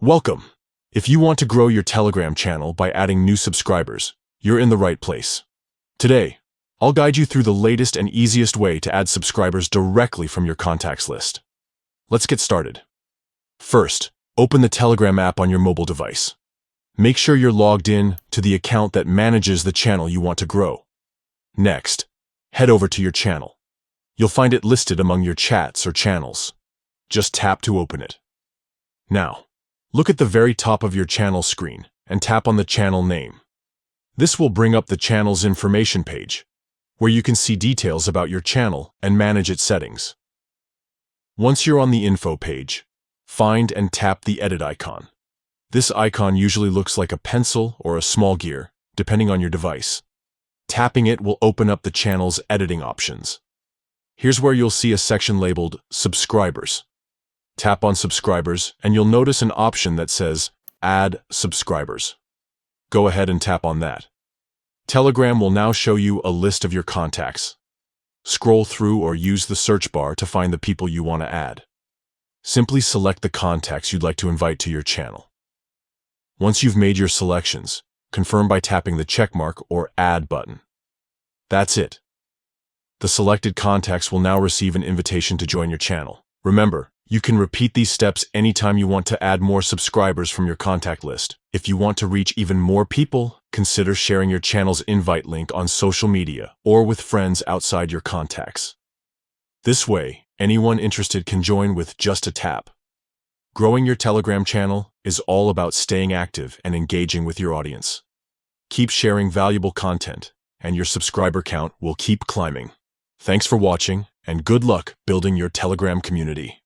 Welcome! If you want to grow your Telegram channel by adding new subscribers, you're in the right place. Today, I'll guide you through the latest and easiest way to add subscribers directly from your contacts list. Let's get started. First, open the Telegram app on your mobile device. Make sure you're logged in to the account that manages the channel you want to grow. Next, head over to your channel. You'll find it listed among your chats or channels. Just tap to open it. Now, look at the very top of your channel screen and tap on the channel name. This will bring up the channel's information page, where you can see details about your channel and manage its settings. Once you're on the info page, find and tap the edit icon. This icon usually looks like a pencil or a small gear, depending on your device. Tapping it will open up the channel's editing options. Here's where you'll see a section labeled Subscribers. Tap on Subscribers and you'll notice an option that says Add Subscribers. Go ahead and tap on that. Telegram will now show you a list of your contacts. Scroll through or use the search bar to find the people you want to add. Simply select the contacts you'd like to invite to your channel. Once you've made your selections, confirm by tapping the checkmark or Add button. That's it. The selected contacts will now receive an invitation to join your channel. Remember, you can repeat these steps anytime you want to add more subscribers from your contact list. If you want to reach even more people, consider sharing your channel's invite link on social media or with friends outside your contacts. This way, anyone interested can join with just a tap. Growing your Telegram channel is all about staying active and engaging with your audience. Keep sharing valuable content, and your subscriber count will keep climbing. Thanks for watching, and good luck building your Telegram community.